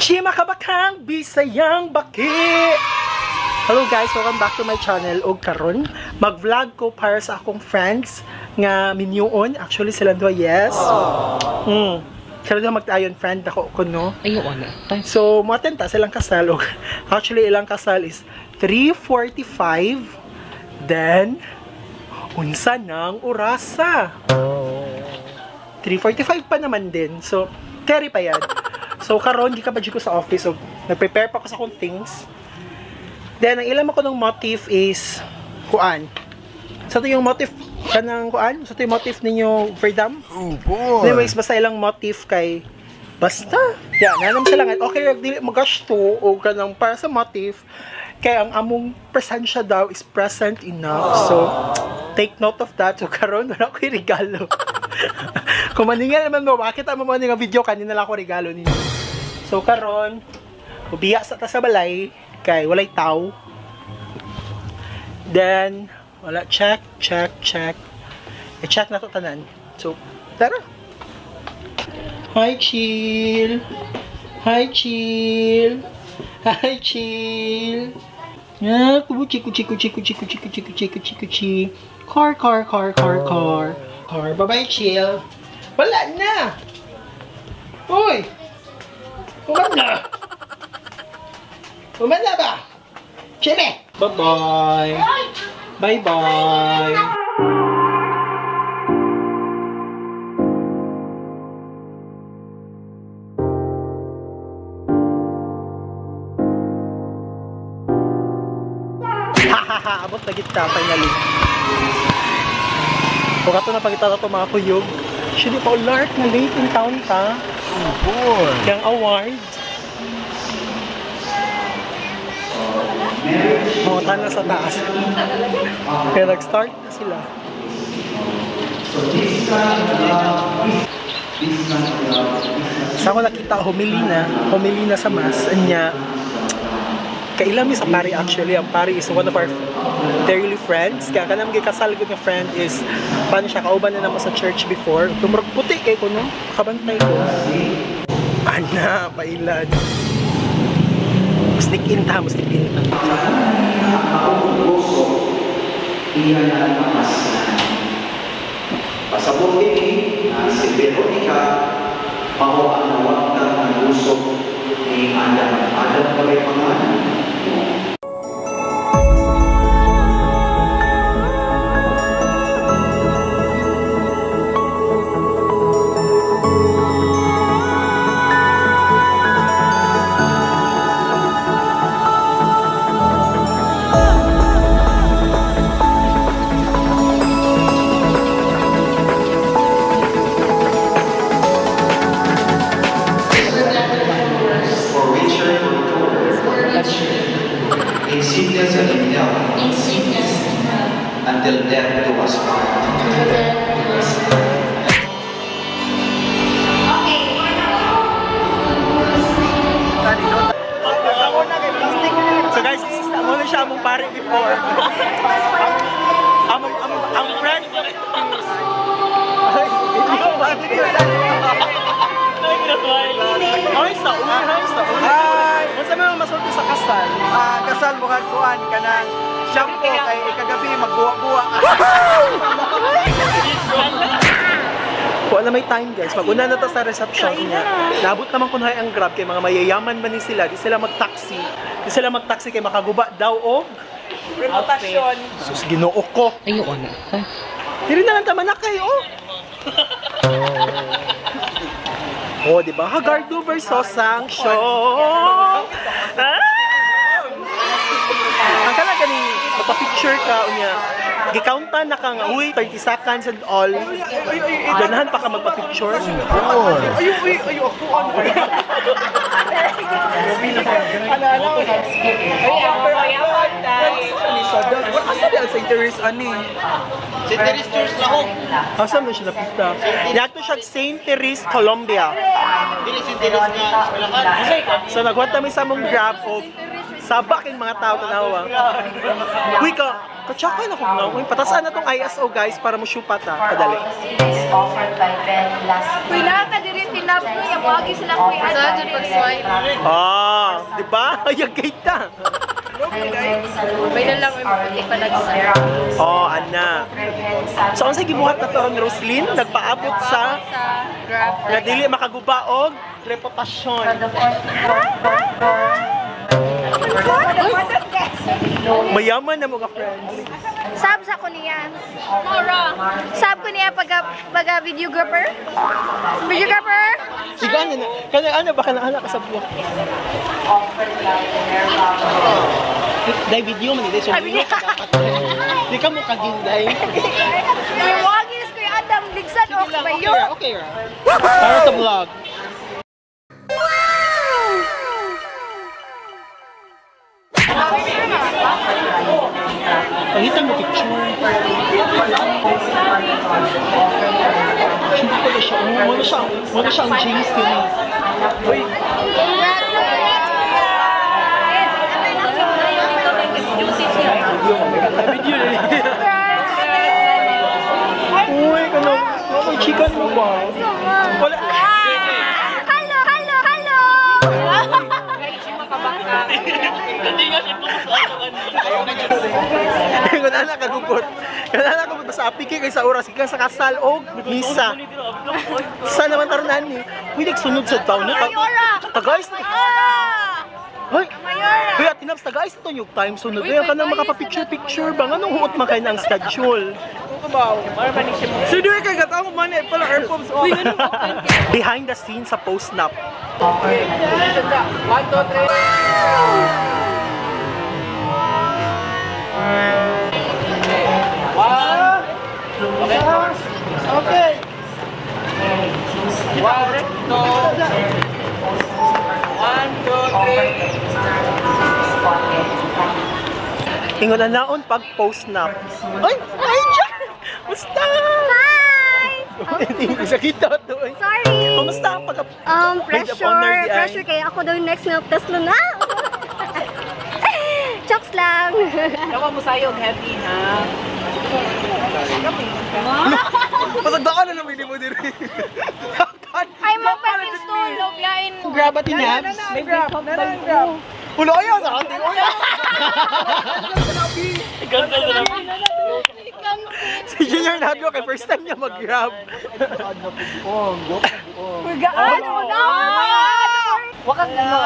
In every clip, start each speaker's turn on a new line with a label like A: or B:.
A: Jimmah kabakang bisayang baki! Hello guys, welcome back to my channel. Og karon mag-vlog ko para sa akong friends nga minyuon. Actually sila doon, yes. Sila doon magtayon friend ako kuno.
B: Ayun na.
A: So, mo atenta silang kasal. Actually, ilang kasal is 3:45. Then, unsa nang orasa? 3:45 pa naman din. So, carry pa yan. So, karon di ka pa ko sa office. So, nag-prepare pa ako sa akong things. Then, ang ilam ako ng motif is kuan. Sa ito yung motif kanang kuan? Sa ito yung motif ninyo Verdam?
C: Oh boy!
A: Anyways, basta ilang motif kay basta. Yeah, nanam sila nga. Okay, dili magasto o kanang para sa motif. Kaya ang among presensya daw is present enough. So, take note of that. So, karon wala ko yung regalo. Kung maningal naman mo, bakit ang mga nga video kanina lang ako regalo ninyo. So, karon ubiya sa ta sa balay kay walay tao. Then, wala, check. I-check na to tanan. So, tara. Hi, chill. Hi, chill. Hi, chill. Ah, kuchi. Car. Bye-bye, chill. Wala na. Uy. Umana ba? Chile. Bye-bye. Bye-bye. Hahaha, abot na kita finally. Kung ato na pagkita ito mga kuyog. Actually, pa-alert na late in town ta.
C: Oh boy!
A: Yung award. Montan na sa taas. Kaya nag-start na sila. Sa ako nakita, humili na sa mas. Anya, kailan mi sa pari actually. Ang pari is one of our dearly friends. Kaya kanang kasal ko ng friend is paano siya, kauban na naman sa church before. Tumurag puti kay ko, no? Kabantay ko. Ana, pailan. Mustik in ta.
D: Iyan ang makasalanan. Pasabot ini si Veronica mao ang nawagtang ng usok ni Adam. Adam kami pangalan. In sickness and in health, until death do us part.
A: So guys, this is mo na siya among pare before. Ang friend. Hi, sa una. Hi! Masa may masulti sa kasal?
C: Kasal mo kuan ka ng shampoo kay kagabi magbuwa-buwa.
A: Kung na may time guys, mag-una na to sa reception niya. Nabot naman kung ang Grab kay mga mayayaman man ni sila. Di sila mag-taxi kay Makagubag daw o
B: Reputasyon.
A: sus, ginoo ko.
B: Ayun na.
A: Dili na lang tama na kayo. Oh, di ba? Hagardo versus Sanction. Ang kala ganing magpa-picture ka unya. Gikauntan na ka nga, uy, 30 seconds and all. Ganahan pa ka magpa-picture.
C: Ayo ako ano. Asa di sa interest ani?
D: Si Teres Church lahog.
A: Asa mo siya napita? Yato siya St. Therese, Colombia.
D: Dili si Teres nga eskwelahan.
A: So naghuwat kami sa mong Grab o sabak yung mga tao tanawa. Uy ka, katsaka na kung na. Patasaan na tong ISO guys para mo shoot ta. Kadali.
E: Offered by Ben last
F: Uy, nakakadirit
B: Sinap ko, yung wagi sila ko yung
E: Saan dyan pag-swipe?
A: Di ba? Ayag kita.
E: May na lang may panagsa.
A: Ana. So, ang sa gibuhat na to, Roslyn, nagpaabot sa
E: Grab.
A: nga dili makagubaog reputasyon. Mayaman na mga friends.
B: Sab sa ko niya. Sab ko niya pag videographer. Videographer?
A: Sige, ano ba kana ka sa buwan? Dahil video man, so video ka dapat. Di ka mo kaginday.
B: Yung wagi ko yung Adam Ligsan o ba yun?
A: Okay. Para sa vlog. Pangitan mo picture. Hindi ko na siya. Wala siya ang James series. Uy. Video na rin. Uy, kanong chicken mo ba? Wala.
B: Hello!
A: Kung anak kagubot. Kung anak kagubot sa apiki kay sa oras ika sa kasal og misa. Sa naman tarunan ni. Uy, nagsunod sa taon na. Tagays na. Hoy. Hoy, tinap sa guys to yung time sunod. Kaya ka nang makapapicture ba anong huot man kay nang schedule.
C: Sino yung kagataw mo man eh, pala airpods off.
A: Behind the scenes sa post-nap.
C: 1, 2, 3. Okay. 1, 2, 3.
A: Ingon na naon pag post-nap. Ay! Ay! Musta?
B: Hi!
A: Hindi ko siya kita to.
B: Sorry!
A: Kumusta ang Maid of honor di ay?
B: Pressure kaya ako daw yung next na test na na. Chokes lang.
C: Tawa mo sa'yo, happy ha?
A: Pasagdaan na naman mo diri.
B: Ay, magpa-install. Lobyain.
A: Grab at inabs.
C: May grab.
A: Ulo ayaw sa ating ulo. Si Junior Nadlo kay first time niya mag-grab.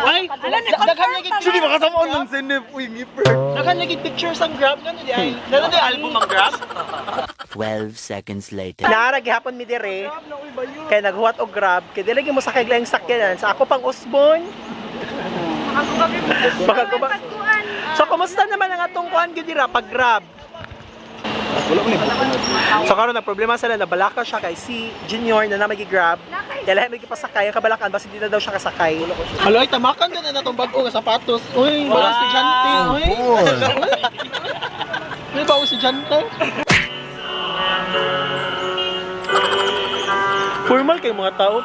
A: Ay, daghan lagi. Sige, makasama ng sinip. Uy, ngipper. Daghan lagi pictures ang grab nga di ay. Nano di album ang grab?
F: 12 seconds later.
A: Naara gihapon mi dire. Kay naghuwat og grab, kay dili mo sakay lang sakyanan. Sa ako pang usbon. Makagubag. So kumusta naman ang atong kuan gyud dira pag grab? So karon na problema sila na balaka siya kay si Junior na magi-grab. Kaya lahat may pasakay ang kabalakan basta hindi na daw siya kasakay. Haloy, tamakan ka na natong bag-o nga sapatos. Uy, wala estudyante. Uy. Uy, ba estudyante? Formal kay mga tao.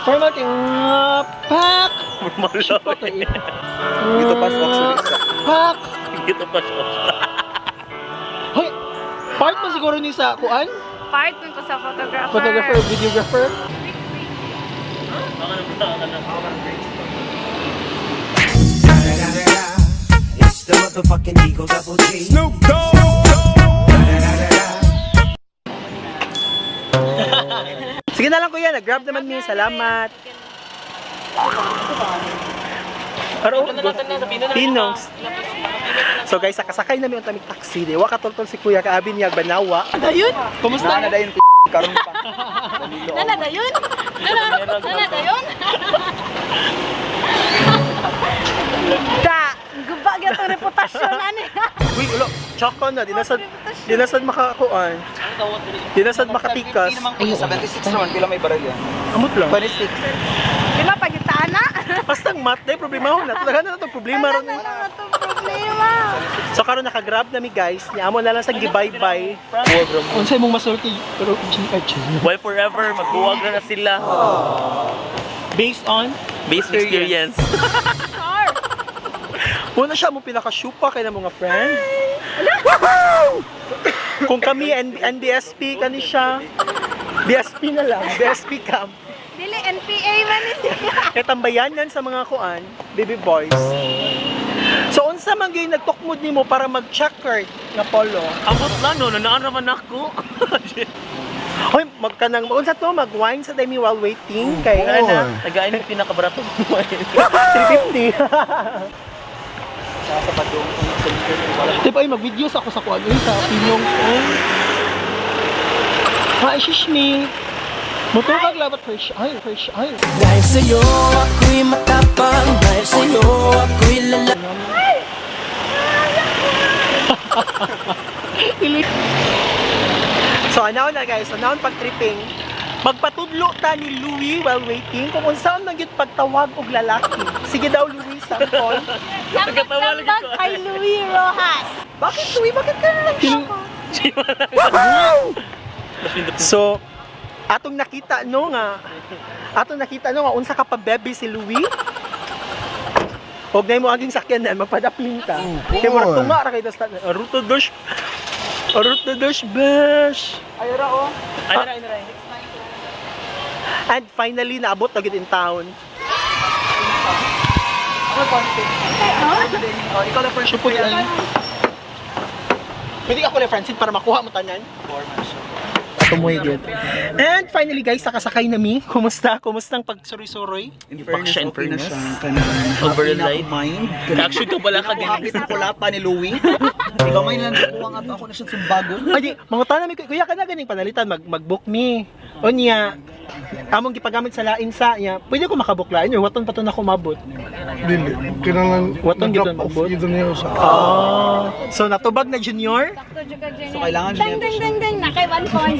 A: Formal kay mga pak. Formal lang.
C: Dito pa actually sa.
A: Pak. Dito pa siya. Hoy, part mo siguro ni sa kuan?
B: Part ko sa photographer.
A: Photographer, videographer.
G: It's the motherfucking Eagle Double G. Snoop Dogg.
A: Sige na lang kuya, nag-grab naman niya. Salamat. Pero, Pinongs. So guys, sakasakay namin ang tamig taxi. Di, wakatultol si kuya kaabi niya Banawa. Ayun, kumusta?
C: Nana dayon karon pa.
B: Nana na yun? Nana na yun? Da! Gubag yung itong reputasyon, ani.
A: Uy, ulo, tsaka na, dinasad makakuan. Dinasad makatikas.
C: 76 naman, pila may baril yan.
A: Amot lang.
C: 26.
B: Di ba, pagitaan na?
A: Basta mat, dahil problema ho na. Talaga na itong problema ron.
B: Ano itong problema?
A: So karon naka-grab na mi guys. Niya amo na lang sa gibay-bye. Unsay mong masulti? Pero
H: Why forever? Magbuwag na sila.
A: based on
H: Based experience.
A: muna siya mo pinaka-syupa kay na mga friend. Kung kami NBSP kani siya. BSP na lang, BSP camp.
B: Dili dili NPA man is.
A: Kaya tambayanan sa mga kuan, baby boys. So, unsa man gyud nagtukmod nimo para mag-checker nga polo?
H: Abot na no, nanaan naman ako.
A: Hoy, unsa to mag-wine sa demi while waiting kay ana
H: Nagain yung pinakabarato.
A: 350.
C: Sa padung.
A: Tipo ay mag-videos ako sa kuan sa pinyong. Ha, shishmi. Mutugag labat fresh. Ay.
G: Dahil sa'yo ako'y matapang, dahil sa'yo ako'y lala.
A: So, anaw na guys, anaw pag-tripping. Magpatudlo ta ni Louie while waiting kung unsaon man gyud pagtawag og lalaki. Sige daw Louie, sample.
B: Tambag kay Louie Rojas.
A: Bakit Louie? Bakit ka na lang So, atong nakita no nga unsa ka pa bebe si Louie. Og nay mo aging sakyanan magpadapling ka. Kay mura tunga ra kay das Ruto dos besh.
C: Ayra oh.
H: Ayra.
A: And finally naabot na gid in town.
C: Ikaw na first
A: Supo yan. Pwede ako na Francine para makuha mo tanan. Tumoy good. And finally guys, sakasakay na mi. Kumusta? Kumusta ang pagsuroy-suroy?
C: In
H: fairness, okay na
C: siya.
H: Overnight.
C: Mind.
H: Actually, ka pala ka
C: Kapit na pula pa ni Louie. Ikaw may lang kuwang at ako na siya sumbago.
A: Ay, di, mga tanan mi kuya ka na ganing panalitan mag-book mi. O niya, among gipagamit sa lain sa niya. Pwede ko makabuklaan niyo, waton pa to na kumabot.
I: Dili. Kailangan
A: Waton gyud
I: drop off
A: mabot.
I: yun niya sa
A: So natubag na junior.
C: So kailangan siya
B: Dang na kay 1.0.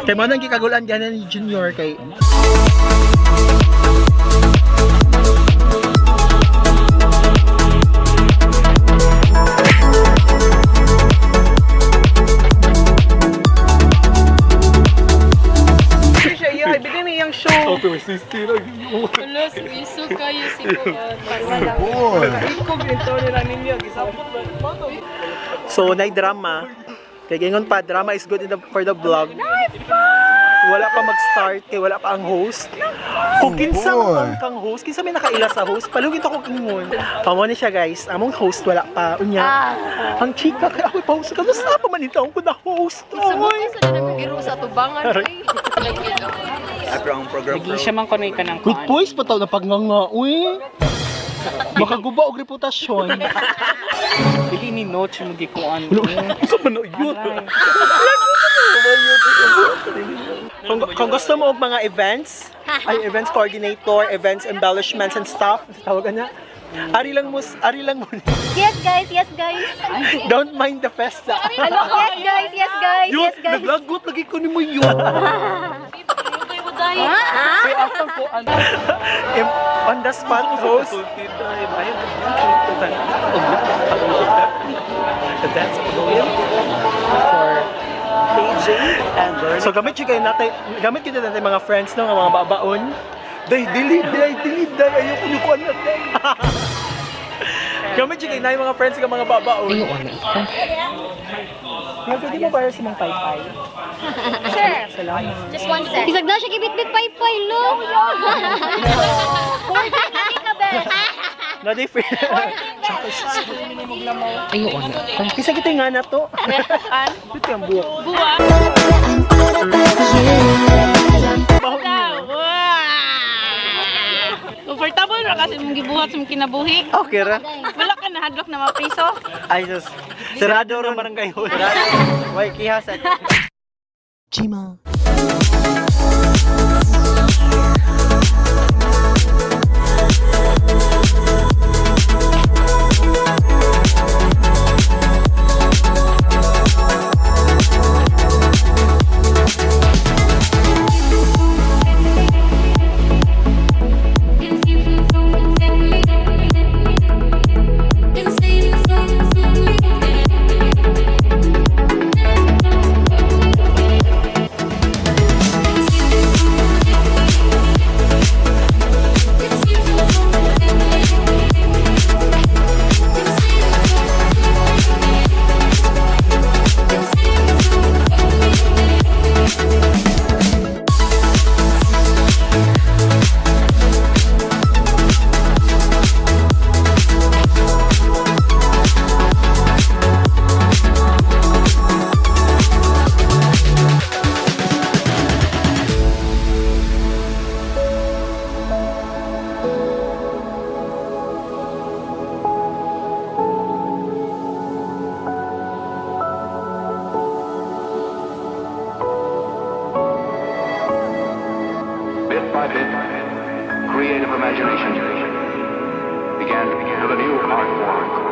A: Kay mo nang gikagulan diyan ni junior kay
E: Alas, iso kayo si
A: So, drama. Kaya ganyan pa, drama is good for the vlog. Wala pa mag-start, kaya wala pa ang host. Kung kinsa man kang host, kinsa may nakaila sa host, palugin to ko kingon. Pamo ni siya guys, among host wala pa. Unya, ang chika, kaya ako'y pa-host ka. Basta pa man ito, ako na host. Oy!
E: Sa na biro sa tubangan.
C: After ang program
H: Hindi siya man kunay ka ng
A: Good boys, pataw na pagnganga. Uy! Makagubag og reputasyon.
H: Pili ni Noche mo gikuan.
A: Sa man yun. Kung gusto mo og mga events, ay events coordinator, events embellishments and stuff, tawagan niya. Ari lang mo.
B: Yes guys.
A: Don't mind the festa.
B: Yes guys.
A: Yun, naglagot lagi ko ni mo yun. Kaya asang ko, on the spot host. For paging and learning. So gamit kita natin mga friends no, mga babaon. Dili, ayoko nyo ko anak. Gamit yung kayo mga friends ka mga babaon. Pwede mo bayar sa mga paypay?
B: Sure.
A: Salamat.
B: Just one sec. Isag na siya kibit-bit pay-pay lo.
A: No, di free. Ayun. Kisa kita nga na to. Ito yung buhok.
E: Comfortable ra kasi mong gibuhat sa mong kinabuhi.
A: Okay ra.
E: Wala ka na hadlock na mapriso.
A: Ay, sus. Sarado rin barangay hall. Wait, kihasan.
F: Jimmah.
J: imagination began to build a new art form.